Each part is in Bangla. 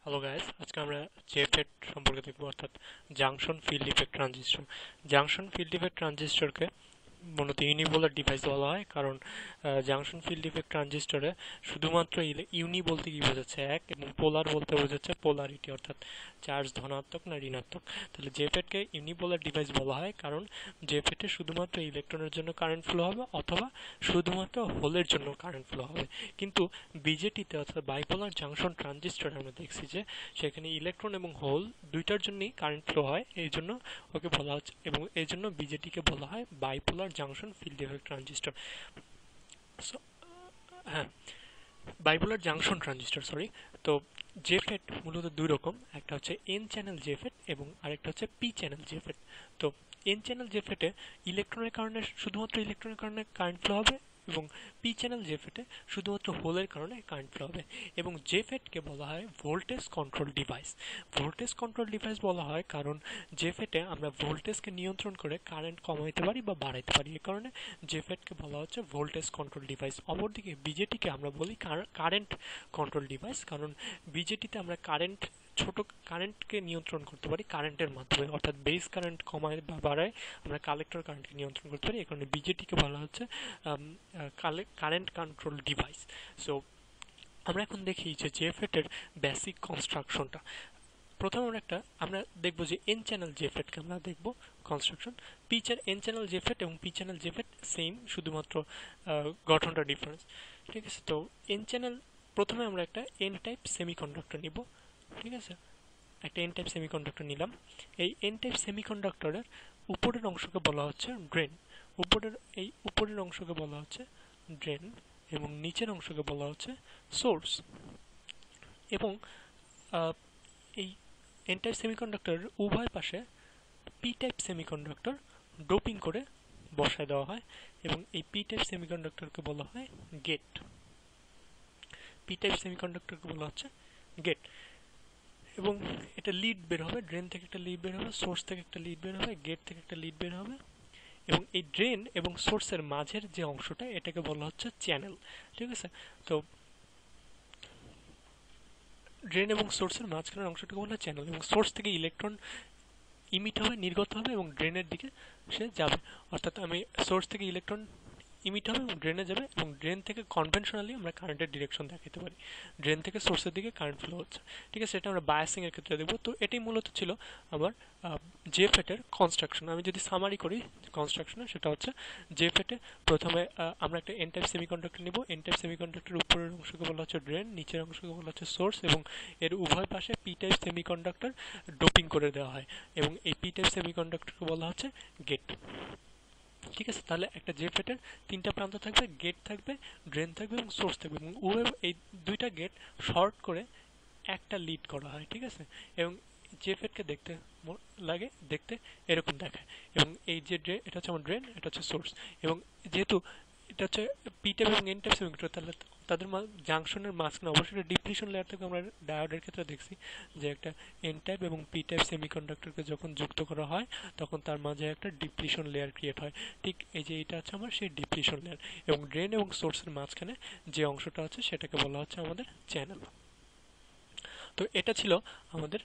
হ্যালো গাইস, আজকে আমরা জেফেট সম্পর্কে দেখব, অর্থাৎ junction field effect transistor. Junction field effect ট্রানজিস্টরকে মূলত ইউনিপোলার ডিভাইস বলা হয়, কারণ জাংশন ফিল্ড ইফেক্ট ট্রানজিস্টরে শুধুমাত্র ইউনি বলতে কি বোঝাচ্ছে এক, এবং পোলার বলতে বোঝাচ্ছে পোলারিটি, অর্থাৎ চার্জ ধনাত্মক না ঋণাত্মক। তাহলে জেফেটকে ইউনিপোলার ডিভাইস বলা হয় কারণ জেফেটে শুধুমাত্র ইলেকট্রনের জন্য কারেন্ট ফ্লো হবে, অথবা শুধুমাত্র হোলের জন্য কারেন্ট ফ্লো হবে। কিন্তু বিজেটিতে অর্থাৎ বাইপোলার জাংশন ট্রানজিস্টরে আমরা দেখছি যে সেখানে ইলেকট্রন এবং হোল দুইটার জন্যই কারেন্ট ফ্লো হয়, এই জন্য ওকে বলা হচ্ছে, এবং এই জন্য বিজেটিকে বলা হয় bipolar junction field effect transistor. হ্যাঁ, বাইপোলার জাংশন ট্রানজিস্টর, সরি। তো জেফেট মূলত দুই রকম, একটা হচ্ছে এন চ্যানেল জেফেট এবং আরেকটা হচ্ছে পি চ্যানেল জেফেট। তো এন চ্যানেল জেফেটে ইলেকট্রনের কারণে শুধুমাত্র ইলেকট্রনের কারণে কারেন্ট ফ্লো হবে, এবং পি চ্যানেল জেফেটে শুধুমাত্র হোলের কারণে কারেন্ট ফ্লো হবে। এবং জেফেটকে বলা হয় voltage control device. Voltage control device বলা হয় কারণ জেফেটে আমরা ভোল্টেজকে নিয়ন্ত্রণ করে কারেন্ট কমাইতে পারি বা বাড়াইতে পারি, এই কারণে জেফেটকে বলা হচ্ছে ভোল্টেজ কন্ট্রোল ডিভাইস। অপরদিকে বিজেটিকে আমরা বলি কারেন্ট কন্ট্রোল ডিভাইস, কারণ বিজেটিতে আমরা ছোট কারেন্টকে নিয়ন্ত্রণ করতে পারি কারেন্টের মাধ্যমে, অর্থাৎ বেস কারেন্ট কমায় বা বাড়ায় আমরা কালেক্টর কারেন্টকে নিয়ন্ত্রণ করতে পারি, এই কারণে বিজেটিকে বলা হচ্ছে কারেন্ট কন্ট্রোল ডিভাইস। সো আমরা এখন দেখি যে জেফেটের বেসিক কনস্ট্রাকশনটা। প্রথমে আমরা দেখবো যে এন চ্যানেল জেফেটকে আমরা দেখবো কনস্ট্রাকশন। এন চ্যানেল জেফেট এবং পি চ্যানেল জেফেট সেম, শুধুমাত্র গঠনটা ডিফারেন্স। ঠিক আছে, তো এন চ্যানেল, প্রথমে আমরা একটা এন টাইপ সেমিকন্ডাক্টর নিব। ঠিক আছে, একটা এন টাইপ সেমিকন্ডাক্টর নিলাম। এই এন টাইপ সেমিকন্ডাক্টরের উপরের অংশকে বলা হচ্ছে ড্রেন। উপরের অংশকে বলা হচ্ছে ড্রেন, এবং নিচের অংশকে বলা হচ্ছে সোর্স। এবং এই এন টাইপ সেমিকন্ডাক্টরের উভয় পাশে পি টাইপ সেমিকন্ডাক্টর ডোপিং করে বসায় দেওয়া হয়, এবং এই পি টাইপ সেমিকন্ডাক্টরকে বলা হয় গেট। পি টাইপ সেমিকন্ডাক্টরকে বলা হচ্ছে গেট। এবং এটা লিড বের হবে, ড্রেন থেকে একটা লিড বের হবে, সোর্স থেকে একটা লিড বের হবে, গেট থেকে একটা লিড বের হবে। এবং এই ড্রেন এবং সোর্সের মাঝের যে অংশটা, এটাকে বলা হচ্ছে চ্যানেল। ঠিক আছে, তো ড্রেন এবং সোর্সের মাঝখানের অংশটাকে বলা হয় চ্যানেল, এবং সোর্স থেকে ইলেকট্রন ইমিট হবে, নির্গত হবে, এবং ড্রেনের দিকে সে যাবে। অর্থাৎ আমি সোর্স থেকে ইলেকট্রন ইমিট হবে এবং ড্রেনে যাবে, এবং ড্রেন থেকে কনভেনশনালি আমরা কারেন্টের ডিরেকশন দেখাতে পারি, ড্রেন থেকে সোর্সের দিকে কারেন্ট ফ্লো হচ্ছে। ঠিক আছে, এটা আমরা বায়াসিং এর ক্ষেত্রে দেখবো। তো এটাই মূলত ছিল আমার জেফেটের কনস্ট্রাকশন। আমি যদি সামারি করি কনস্ট্রাকশনে, সেটা হচ্ছে জেফেটে প্রথমে আমরা একটা এন টাইপ সেমিকন্ডাক্টর নিব। এন টাইপ সেমিকন্ডাক্টরের উপরের অংশকে বলা হচ্ছে ড্রেন, নিচের অংশকে বলা হচ্ছে সোর্স, এবং এর উভয় পাশে পি টাইপ সেমিকন্ডাক্টর ডোপিং করে দেওয়া হয়, এবং এই পি টাইপ সেমিকন্ডাক্টরকে বলা হচ্ছে গেট। ঠিক আছে, তাহলে একটা জেফেটের তিনটা প্রান্ত থাকবে, গেট থাকবে, ড্রেন থাকবে এবং সোর্স থাকবে, এবং এই দুইটা গেট শর্ট করে একটা লিড করা হয়। ঠিক আছে, এবং জেফেটকে দেখতে দেখতে এরকম দেখায়। এবং এই যে এটা হচ্ছে আমার ড্রেন, এটা হচ্ছে সোর্স। এবং যেহেতু এটা হচ্ছে পি টাইপ এবং এন টাইপ সেমিকন্ডাক্টর, তাহলে তাদের জাংশনের মাঝখানে অবশ্যই ডিপ্লিশন লেয়ার থেকে আমরা ডায়োডের ক্ষেত্রে দেখছি যে একটা এন টাইপ এবং পি টাইপ সেমিকন্ডাক্টরকে যখন যুক্ত করা হয়, তখন তার মাঝে একটা ডিপ্লিশন লেয়ার ক্রিয়েট হয়। ঠিক এই যে এটা হচ্ছে আমার সেই ডিপ্লিশন লেয়ার, এবং ড্রেন এবং সোর্সের মাঝখানে যে অংশটা আছে সেটাকে বলা হচ্ছে আমাদের চ্যানেল। তো এটা ছিল আমাদের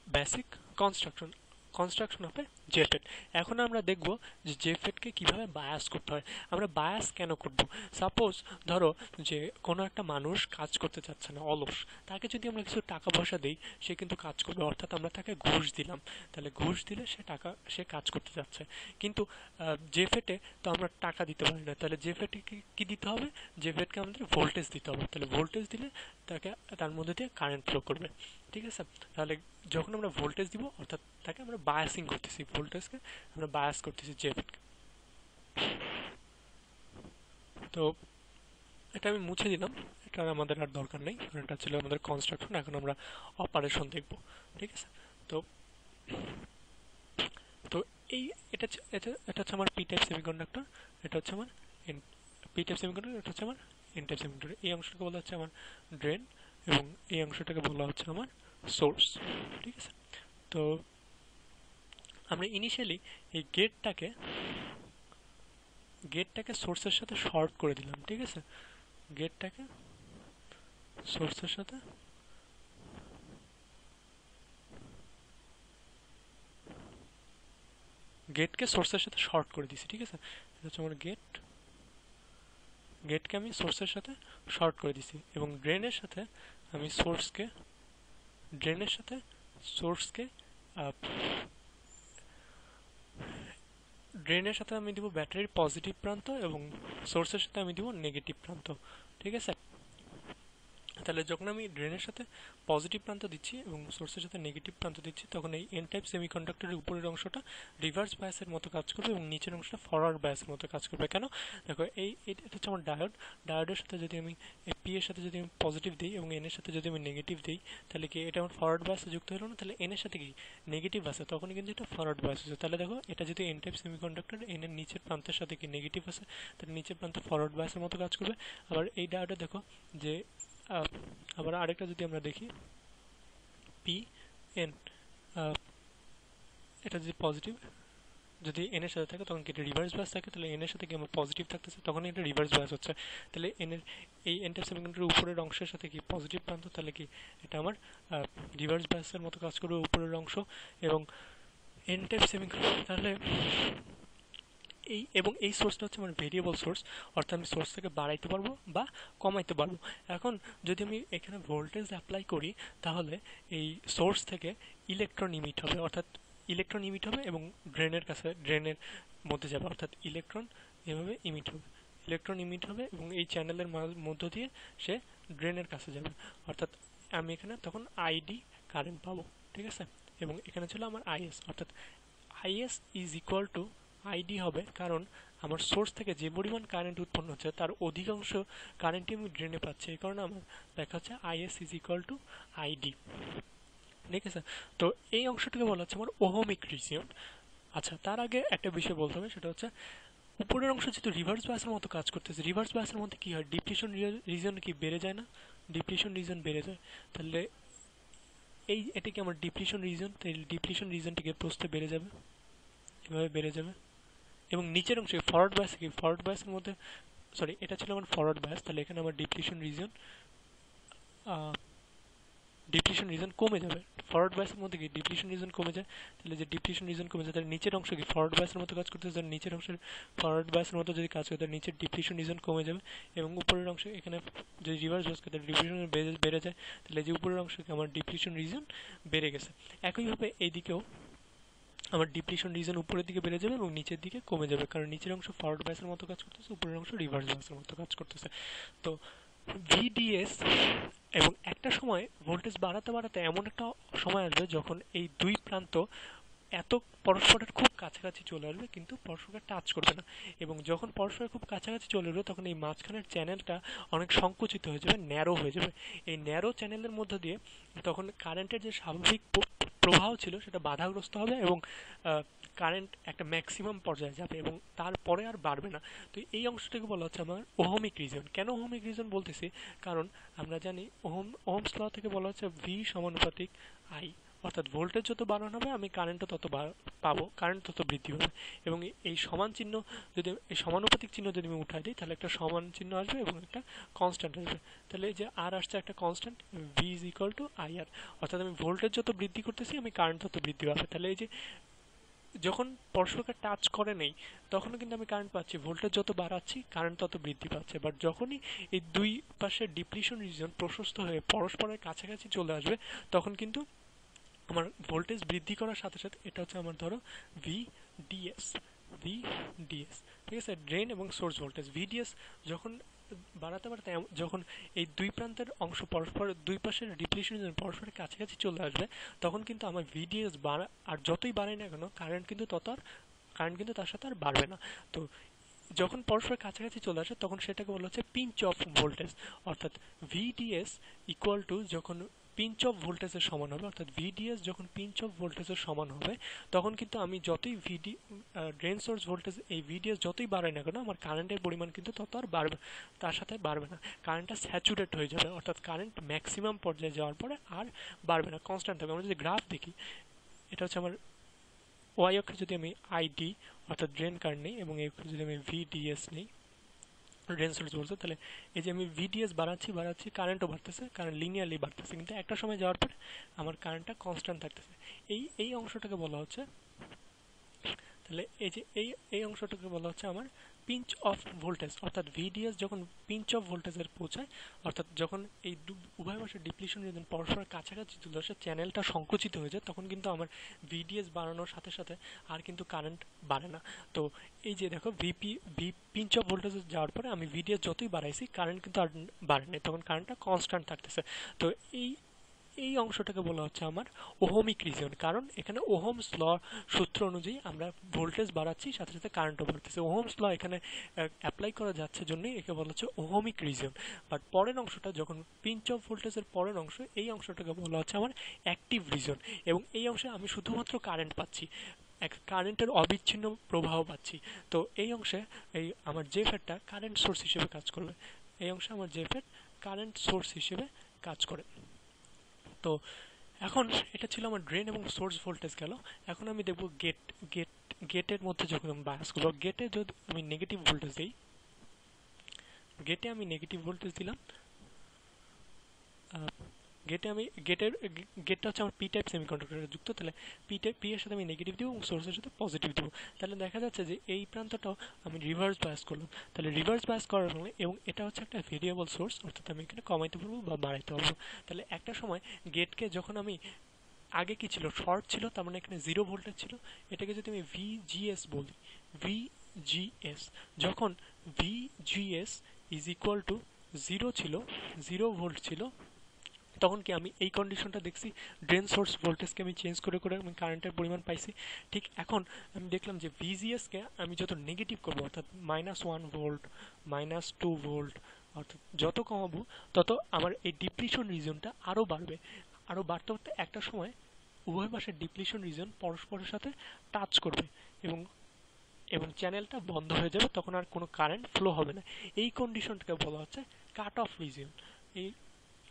বেসিক কনস্ট্রাকশন কনস্ট্রাকশন অফ এ জেফেট। এখন আমরা দেখব যে জেফেটকে কিভাবে বায়াস করতে হয়। আমরা বায়াস কেন করব? সাপোজ ধরো যে কোনো একটা মানুষ কাজ করতে চাচ্ছে না, অলস, তাকে যদি আমরা কিছু টাকা পয়সা দিই, সে কিন্তু কাজ করবে, অর্থাৎ আমরা তাকে ঘুষ দিলাম। তাহলে ঘুষ দিলে সে কাজ করতে যাচ্ছে। কিন্তু জেফেটে তো আমরা টাকা দিতে পারি না, তাহলে জেফেটে কি দিতে হবে? জেফেটকে আমাদের ভোল্টেজ দিতে হবে, তাহলে ভোল্টেজ দিলে তার মধ্যে দিয়ে কারেন্ট ফ্লো করবে। ঠিক আছে, তাহলে যখন আমরা ভোল্টেজ দিব, অর্থাৎ তাকে আমরা বায়াসিং করতেছি, ভোল্টেজকে আমরা বায়াস করতেছি জেফেটকে। তো এটা আমি মুছে দিলাম, এটা আমাদের আর দরকার নেই, কারণ এটা ছিল আমাদের কনস্ট্রাকশন। এখন আমরা অপারেশন দেখব। ঠিক আছে, তো তো এই এটা এটা হচ্ছে আমার পি টাইপ সেমিকন্ডাক্টর, এটা হচ্ছে আমার পি টাইপ সেমিকন্ডাক্টর, এটা হচ্ছে আমার এন টাইপ সেমিকন্ডাক্টর। এই অংশটাকে বলা হচ্ছে আমার ড্রেন, এবং এই অংশটাকে বলা হচ্ছে আমার সোর্স। ঠিক আছে, তো আমরা ইনিশিয়ালি এই গেটটাকে সোর্সের সাথে শর্ট করে দিলাম। ঠিক আছে, গেটটাকে সোর্সের সাথে গেটকে সোর্সের সাথে শর্ট করে দিছি, ঠিক আছে। এটা হচ্ছে আমার গেটকে আমি সোর্সের সাথে শর্ট করে দিছি, এবং ড্রেনের সাথে আমি সোর্সকে ড্রেনের সাথে আমি দিব ব্যাটারির পজিটিভ প্রান্ত, এবং সোর্সের সাথে আমি দিব নেগেটিভ প্রান্ত, ঠিক আছে। তাহলে যখন আমি ড্রেনের সাথে পজিটিভ প্রান্ত দিচ্ছি এবং সোর্সের সাথে নেগেটিভ প্রান্ত দিচ্ছি, তখন এই এন টাইপ সেমিকন্ডাক্টরের উপরের অংশটা রিভার্স বায়াসের মতো কাজ করবে এবং নিচের অংশটা ফরওয়ার্ড বায়াসের মতো কাজ করবে। কেন? দেখো, এটা হচ্ছে আমার ডায়োডের সাথে যদি আমি পি এর সাথে যদি আমি পজিটিভ দিই এবং এন এর সাথে যদি আমি নেগেটিভ দিই, তাহলে কি এটা আমার ফরওয়ার্ড বায়াসে যুক্ত হলো না? তাহলে এন এর সাথে কি নেগেটিভ আছে, তখনই কিন্তু এটা ফরওয়ার্ড বায়াস হচ্ছে। তাহলে দেখো, এটা যদি এন টাইপ সেমিকন্ডাক্টর, এন এর নিচের প্রান্তের সাথে কি নেগেটিভ আছে, তাহলে নিচের প্রান্ত ফরওয়ার্ড বায়াসের মতো কাজ করবে। আবার এই ডায়োডে দেখো যে আবার আরেকটা যদি আমরা দেখি, পি এন, এটা যদি পজিটিভ, যদি এন এর সাথে থাকে তখন কি এটা রিভার্স বায়াস থাকে, তাহলে এন এর সাথে কি আমার পজিটিভ থাকতেছে, তখন এটা রিভার্স বায়াস হচ্ছে। তাহলে এন এর এই এন টাইপ সেমিকন্ডাক্টরের উপরের অংশের সাথে কি পজিটিভ প্রান্ত, তাহলে কি এটা আমার রিভার্স বায়াসের মতো কাজ করবে উপরের অংশ। এবং এন টাইপ সেমিকন্ডাক্টর, তাহলে এই সোর্সটা হচ্ছে আমার ভেরিয়েবল সোর্স, অর্থাৎ আমি সোর্স থেকে বাড়াইতে পারবো বা কমাইতে পারবো। এখন যদি আমি এখানে ভোল্টেজ অ্যাপ্লাই করি, তাহলে এই সোর্স থেকে ইলেকট্রন ইমিট হবে, এবং ড্রেনের মধ্যে যাবে, অর্থাৎ ইলেকট্রন এভাবে ইমিট হবে এবং এই চ্যানেলের মধ্য দিয়ে সে ড্রেনের কাছে যাবে, অর্থাৎ আমি এখানে তখন আইডি কারেন্ট পাবো, ঠিক আছে। এবং এখানে ছিল আমার আইএস, অর্থাৎ is is equal two ID হবে, কারণ আমার সোর্স থেকে যে পরিমাণ কারেন্ট উৎপন্ন হচ্ছে তার অধিকাংশ কারেন্টই আমি ড্রেনে পাচ্ছি, এই কারণে আমার দেখা হচ্ছে is is equal two ID, ঠিক আছে। তো এই অংশটাকে বলা হচ্ছে আমার ওহমিক রিজিয়ন। আচ্ছা, তার আগে একটা বিষয় বলতে হবে, সেটা হচ্ছে উপরের অংশ যেহেতু রিভার্স বায়াসের মতো কাজ করতেছে, রিভার্স বায়াসের মধ্যে কি হয়, ডিপ্লিশন রিজন কি বেড়ে যায় না? ডিপ্লিশন রিজন বেড়ে যায়। তাহলে এটা কি আমার ডিপ্লিশন রিজন, তাই ডিপ্লিশন রিজনটিকে প্রস্থে বেড়ে যাবে, এভাবে বেড়ে যাবে। এবং নিচের অংশে ফরওয়ার্ড বায়াসের মধ্যে, সরি, এটা ছিল আমার ফরওয়ার্ড বায়াস, তাহলে এখানে আমার ডিপ্লিশন রিজন কমে যাবে। ফরওয়ার্ড বায়াসের মধ্যে কি ডিপ্লিশন রিজন কমে যায়, তাহলে যে ডিপ্লিশন রিজন কমে যায়, তাহলে নিচের অংশ কি ফরওয়ার্ড বায়াসের মতো কাজ করতে, তাহলে নিচের অংশের ফরওয়ার্ড বায়াসের মতো যদি কাজ করে, তাহলে নিচের ডিপ্লিশন রিজন কমে যাবে। এবং উপরের অংশে এখানে যদি রিভার্স বায়াস করে, তাহলে ডিপ্লিশন বেড়ে যায়, তাহলে যে উপরের অংশে আমার ডিপ্লিশন রিজন বেড়ে গেছে। একইভাবে এইদিকেও আমার ডিপ্লিশন রিজন উপরের দিকে বেড়ে যাবে এবং নিচের দিকে কমে যাবে, কারণ নিচের অংশ ফরওয়ার্ড বায়াসের মতো কাজ করতেছে, উপরের অংশ রিভার্স বায়াসের মতো কাজ করতেছে। তো ভিডিএস, এবং একটা সময় ভোল্টেজ বাড়াতে বাড়াতে এমন একটা সময় আসবে যখন এই দুই প্রান্ত এত পরস্পরের খুব কাছাকাছি চলে আসবে কিন্তু পরস্পরকে টাচ করবে না, এবং যখন পরস্পরের খুব কাছাকাছি চলে আসবে তখন এই মাঝখানের চ্যানেলটা অনেক সংকুচিত হয়ে যাবে, ন্যারো হয়ে যাবে। এই ন্যারো চ্যানেলের মধ্য দিয়ে তখন কারেন্টের যে স্বাভাবিক প্রবাহ ছিল সেটা বাধাগ্রস্ত হবে এবং কারেন্ট একটা ম্যাক্সিমাম পর্যায়ে যাবে এবং তারপরে আর বাড়বে না। তো এই অংশটাকে বলা হচ্ছে আমার ওহমিক রিজন। কেন ওহমিক রিজন বলতেছি, কারণ আমরা জানি ওহমস ল থেকে বলা হচ্ছে ভি সমানুপাতিক আই, অর্থাৎ ভোল্টেজ যত বাড়ানো হবে আমি কারেন্টও তত পাবো, কারেন্ট তত বৃদ্ধি হবে। এবং এই সমান চিহ্ন, যদি এই সমানুপাতিক চিহ্ন যদি আমি উঠাই দিই, তাহলে একটা সমান চিহ্ন আসবে এবং একটা কনস্ট্যান্ট আসবে। তাহলে এই যে আর আসছে একটা constant, V is equal to I R, অর্থাৎ আমি ভোল্টেজ যত বৃদ্ধি করতেছি আমি কারেন্ট তত বৃদ্ধি পাবে। তাহলে এই যে যখন পরস্পরকে টাচ করে নেই তখনও কিন্তু আমি কারেন্ট পাচ্ছি, ভোল্টেজ যত বাড়াচ্ছি কারেন্ট তত বৃদ্ধি পাচ্ছে। বাট যখনই এই দুই পাশে ডিপ্লিশন রিজন প্রশস্ত হয়ে পরস্পরের কাছাকাছি চলে আসবে তখন কিন্তু আমার ভোল্টেজ বৃদ্ধি করার সাথে সাথে, এটা হচ্ছে আমার ধরো ভিডিএস, ঠিক আছে, ড্রেন এবং সোর্স ভোল্টেজ। ভিডিএস যখন বাড়াতে বাড়াতে যখন এই দুই প্রান্তের অংশ পরস্পর দুই পাশের ডিপ্লিশন পরস্পরের কাছাকাছি চলে আসবে তখন কিন্তু আমার ভিডিএস আর যতই বাড়াই না কেন কারেন্ট কিন্তু তার সাথে আর বাড়বে না। তো যখন পরস্পর কাছাকাছি চলে আসে তখন সেটাকে বলা হচ্ছে পিঞ্চ অফ ভোল্টেজ, অর্থাৎ ভিডিএস ইকুয়াল টু যখন পিঞ্চ অফ ভোল্টেজের সমান হবে, অর্থাৎ ভিডিএস যখন পিঞ্চ অফ ভোল্টেজের সমান হবে তখন কিন্তু আমি যতই ড্রেন সোর্স ভোল্টেজ এই ভিডিএস যতই বাড়াই না কেন আমার কারেন্টের পরিমাণ কিন্তু তত আর বাড়বে, তার সাথে বাড়বে না, কারেন্টটা স্যাচুরেট হয়ে যাবে, অর্থাৎ কারেন্ট ম্যাক্সিমাম পর্যায়ে যাওয়ার পরে আর বাড়বে না, কনস্ট্যান্ট হবে। আমরা যদি গ্রাফ দেখি, এটা হচ্ছে আমার ওয়াই অক্ষে যদি আমি আইডি অর্থাৎ ড্রেন কারেন্ট নেই এবং এই অক্ষে যদি আমি ভিডিএস নেই, ড্রেন সোর্স বলছে, তাহলে এই যে আমি ভিডিএস বাড়াচ্ছি কারেন্টও বাড়তেছে, কারেন্ট লিনিয়ারলি বাড়তেছে, কিন্তু একটা সময় যাওয়ার পরে আমার কারেন্টটা কনস্ট্যান্ট থাকতেছে। এই অংশটাকে বলা হচ্ছে তাহলে এই যে এই অংশটাকে বলা হচ্ছে আমার পিঞ্চ অফ ভোল্টেজ, অর্থাৎ ভিডিএস যখন পিঞ্চ অফ ভোল্টেজের পৌঁছায়, অর্থাৎ যখন এই উভয় পাশের ডিপ্লিশন রিজন পরস্পরের কাছাকাছি চলে আসে, চ্যানেলটা সংকুচিত হয়ে যায়, তখন কিন্তু আমার ভিডিএস বাড়ানোর সাথে সাথে আর কিন্তু কারেন্ট বাড়ে না। তো এই যে দেখো পিঞ্চ অফ ভোল্টেজে যাওয়ার পরে আমি ভিডিএস যতই বাড়াইছি কারেন্ট কিন্তু আর বাড়ে না, তখন কারেন্টটা কনস্ট্যান্ট থাকতেছে। তো এই এই অংশটাকে বলা হচ্ছে আমার ওহমিক রিজন, কারণ এখানে ওহমস ল সূত্র অনুযায়ী আমরা ভোল্টেজ বাড়াচ্ছি, সাথে সাথে কারেন্টও বাড়তেছে। ওহমস ল এখানে অ্যাপ্লাই করা যাচ্ছে জন্যই একে বলা হচ্ছে ওহমিক রিজন। বাট পরের অংশটা যখন পিঞ্চ অফ ভোল্টেজের পরের অংশ, এই অংশটাকে বলা হচ্ছে আমার অ্যাক্টিভ রিজন, এবং এই অংশে আমি শুধুমাত্র কারেন্ট পাচ্ছি, কারেন্টের অবিচ্ছিন্ন প্রবাহ পাচ্ছি। তো এই অংশে এই আমার জেফেটটা কারেন্ট সোর্স হিসেবে কাজ করবে, এই অংশে আমার জেফেট কারেন্ট সোর্স হিসেবে কাজ করে। তো এখন এটা ছিল আমার ড্রেন এবং সোর্স ভোল্টেজ গেল। এখন আমি দেখব গেটের মধ্যে যখন আমি বায়াস করব, গেটে যদি আমি নেগেটিভ ভোল্টেজ দিই, গেটে আমি নেগেটিভ ভোল্টেজ দিলাম, গেটটা হচ্ছে আমার পি টাইপ সেমিকন্ডাক্টরে যুক্ত, তাহলে পি এর সাথে আমি নেগেটিভ দিব এবং সোর্সের সাথে পজিটিভ দিব। তাহলে দেখা যাচ্ছে যে এই প্রান্তটাও আমি রিভার্স বায়াস করলাম। তাহলে রিভার্স বায়াস করার ফলে, এবং এটা হচ্ছে একটা ভেরিয়েবল সোর্স, অর্থাৎ আমি এখানে কমাইতে পারবো বা বাড়াইতে পারবো। তাহলে একটা সময় গেটকে যখন আমি আগে কি ছিল, শর্ট ছিল, তার মানে এখানে 0 ভোল্টেজ ছিল, এটাকে যদি আমি ভিজিএস বলি, ভিজিএস, যখন ভিজিএস ইজ ইকুয়াল টু 0 ছিল, 0 ভোল্ট ছিল, তখন কি আমি এই কন্ডিশনটা দেখছি, ড্রেন সোর্স ভোল্টেজকে আমি চেঞ্জ করে করে আমি কারেন্টের পরিমাণ পাইছি। ঠিক এখন আমি দেখলাম যে ভিজিএসকে আমি যত নেগেটিভ করবো, অর্থাৎ -1 ভোল্ট, -2 ভোল্ট, অর্থাৎ যত কমাবো তত আমার এই ডিপ্লিশন রিজনটা আরও বাড়বে। আরও বাড়তে বাড়তে একটা সময় উভয় পাশের ডিপ্লিশন রিজন পরস্পরের সাথে টাচ করবে এবং এবং চ্যানেলটা বন্ধ হয়ে যাবে, তখন আর কোনো কারেন্ট ফ্লো হবে না। এই কন্ডিশনটাকে বলা হচ্ছে কাট অফ রিজন। এই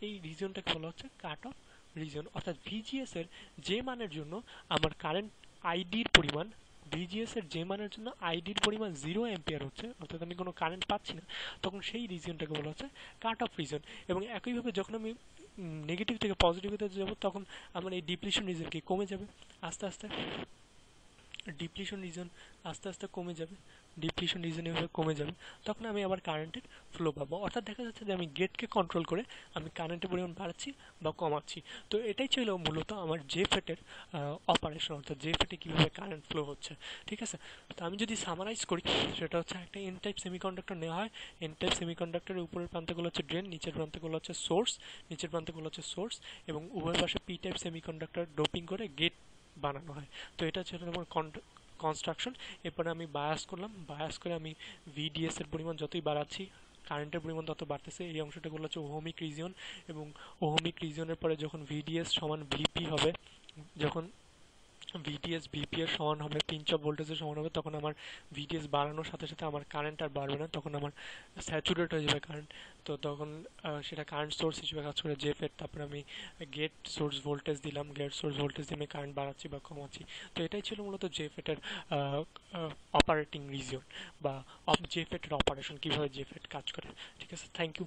এই রিজনটাকে বলা হচ্ছে কাট অফ রিজন, অর্থাৎ ভিজিএস এর যে মানের জন্য আমার কারেন্ট আইডির পরিমাণ, ভিজিএস এর যে মানের জন্য আইডির পরিমাণ 0 অ্যাম্পিয়ার হচ্ছে, অর্থাৎ আমি কোনো কারেন্ট পাচ্ছি না, তখন সেই রিজনটাকে বলা হচ্ছে কাট অফ রিজন। এবং একইভাবে যখন আমি নেগেটিভ থেকে পজিটিভিতে যাব, তখন আমার এই ডিপ্লিশন রিজন কি কমে যাবে আস্তে আস্তে, ডিপ্লিশন রিজন আস্তে আস্তে কমে যাবে, ডিপ্লিশন রিজন এভাবে কমে যাবে, তখন আমি আবার কারেন্টের ফ্লো পাবো। অর্থাৎ দেখা যাচ্ছে যে আমি গেটকে কন্ট্রোল করে আমি কারেন্টের পরিমাণ বাড়াচ্ছি বা কমাচ্ছি। তো এটাই ছিল মূলত আমার জেফেটের অপারেশন, অর্থাৎ জেফেটে কীভাবে কারেন্ট ফ্লো হচ্ছে। ঠিক আছে, তো আমি যদি সামারাইজ করি, সেটা হচ্ছে একটা এন টাইপ সেমিকন্ডাক্টর নেওয়া হয়। এন টাইপ সেমিকন্ডাক্টরের উপরের প্রান্তগুলো হচ্ছে ড্রেন, নিচের প্রান্তগুলো হচ্ছে সোর্স, নিচের প্রান্তগুলো হচ্ছে সোর্স, এবং উভয় পাশে পি টাইপ সেমিকন্ডাক্টর ডোপিং করে গেট বানানো হয়। তো এটা ছিল আমার কনস্ট্রাকশন। এরপরে আমি বায়াস করলাম, বায়াস করে আমি ভিডিএস এর পরিমাণ যতই বাড়াচ্ছি কারেন্টের পরিমাণ তত বাড়তেছে। এই অংশটা বলা হচ্ছে ওহমিক রিজিয়ন, এবং ওহমিক রিজিয়নের পরে যখন ভিডিএস সমান ভিপি হবে, যখন ভিডিএস ভিপি এর সমান হবে, পিঞ্চ অফ ভোল্টেজের সমান হবে, তখন আমার ভিডিএস বাড়ানোর সাথে সাথে আমার কারেন্ট আর বাড়বে না, তখন আমার স্যাচুরেট হয়ে যাবে কারেন্ট। তো তখন সেটা কারেন্ট সোর্স হিসেবে কাজ করে জেফেট। তারপরে আমি গেট সোর্স ভোল্টেজ দিলাম, গেট সোর্স ভোল্টেজ দিয়ে আমি কারেন্ট বাড়াচ্ছি বা কমাচ্ছি। তো এটাই ছিল মূলত জেফেটের অপারেটিং রিজিয়ন বা জেফেটের অপারেশন, কীভাবে জেফেট কাজ করে। ঠিক আছে, থ্যাংক ইউ।